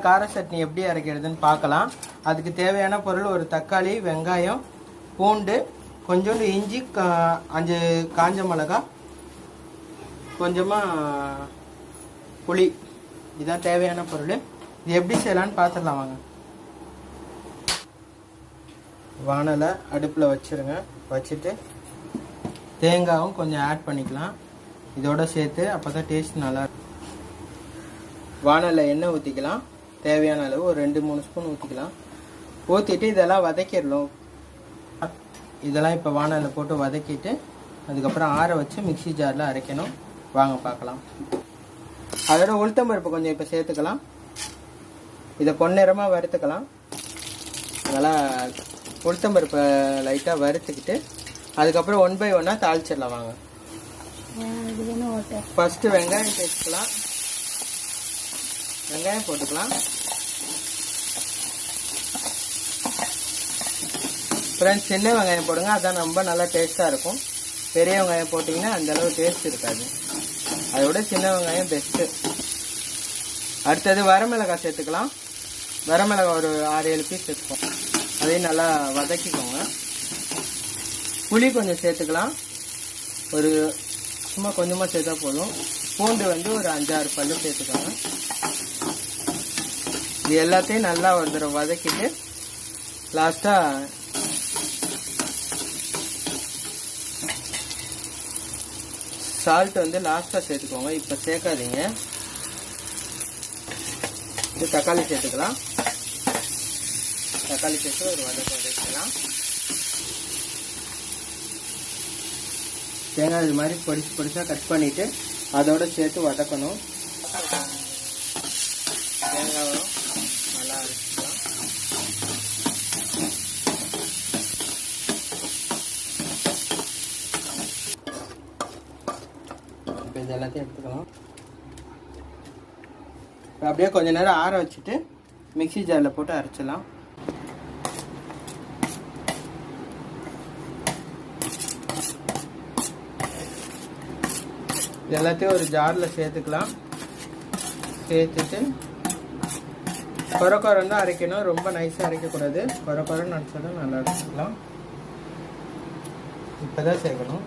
கார சட்னி எப்படி அரைக்கிறதுன்னு பார்க்கலாம். அதுக்கு தேவையான பொருள் ஒரு தக்காளி, வெங்காயம், பூண்டு, கொஞ்சோண்டு இஞ்சி, 5 காஞ்ச மிளகா, கொஞ்சமாக புளி. இதுதான் தேவையான பொருள். இது எப்படி செய்யலான்னு பார்த்துடலாம் வாங்க. வானலை அடுப்பில் வச்சுருங்க. வச்சுட்டு தேங்காயும் கொஞ்சம் ஆட் பண்ணிக்கலாம் இதோட சேர்த்து. அப்போ தான் டேஸ்ட் நல்லா இருக்கும். வானலில் எண்ணெய் ஊற்றிக்கலாம். தேவையான அளவு ஒரு 2-3 ஸ்பூன் ஊற்றிக்கலாம். ஊற்றிட்டு இதெல்லாம் வதக்கிடலாம். இதெல்லாம் இப்போ வானலில் போட்டு வதக்கிட்டு அதுக்கப்புறம் ஆற வச்சு மிக்ஸி ஜாரில் அரைக்கணும். வாங்க பார்க்கலாம். அதோட உளுத்தம்பருப்பு கொஞ்சம் இப்போ சேர்த்துக்கலாம். இதை பொன்னிறமாக வறுத்துக்கலாம். நல்லா உளுத்தம்பருப்பை லைட்டாக வறுத்துக்கிட்டு அதுக்கப்புறம் 1 by 1 தாளிச்சிடலாம் வாங்க. ஃபஸ்ட்டு வெங்காயம் சேர்த்துக்கலாம். வெங்காயம் போட்டுக்கலாம். ஃப்ரெண்ட்ஸ், சின்ன வெங்காயம் போடுங்க, அதான் ரொம்ப நல்லா டேஸ்ட்டாக இருக்கும். பெரிய வெங்காயம் போட்டிங்கன்னா அந்தளவு டேஸ்ட் இருக்காது. அதோட சின்ன வெங்காயம் பெஸ்ட்டு. அடுத்தது வரமிளகாய் சேர்த்துக்கலாம். வரமிளகாய் ஒரு 6-7 பீஸ் சேர்த்துப்போம். அதையும் நல்லா வதக்கிக்கோங்க. புளி கொஞ்சம் சேர்த்துக்கலாம். ஒரு சும்மா கொஞ்சமாக சேர்த்தா போதும். பூண்டு ஒரு 5-6 பல்லு சேர்த்துக்கோங்க. இது எல்லாத்தையும் நல்லா ஒரு தடவை வதக்கிட்டு லாஸ்ட்டாக சால்ட் லாஸ்ட்டாக சேர்த்துக்கோங்க. இப்போ சேர்க்காதீங்க. இது தக்காளி சேர்த்துக்கலாம். தக்காளி சேர்த்து ஒரு வதக்கலாம். தேங்காய் இது மாதிரி பொடிசாக கட் பண்ணிவிட்டு அதோட சேர்த்து வதக்கணும். தேங்காயும் நல்லா அரைச்சிக்கலாம். இப்போ இது எல்லாத்தையும் எடுத்துக்கலாம். அப்படியே கொஞ்ச நேரம் ஆற வச்சுட்டு மிக்ஸி ஜாரில் போட்டு அரைச்சிடலாம். எல்லாத்தையும் ஒரு ஜாரில் சேர்த்துக்கலாம். சேர்த்துட்டு கொரன்னு தான் அரைக்கணும். ரொம்ப நைஸாக அரைக்கக்கூடாது. கொரன்னு அரைச்சா தான் நல்லா அரைச்சிக்கலாம். இப்போ தான் சேர்க்கணும்.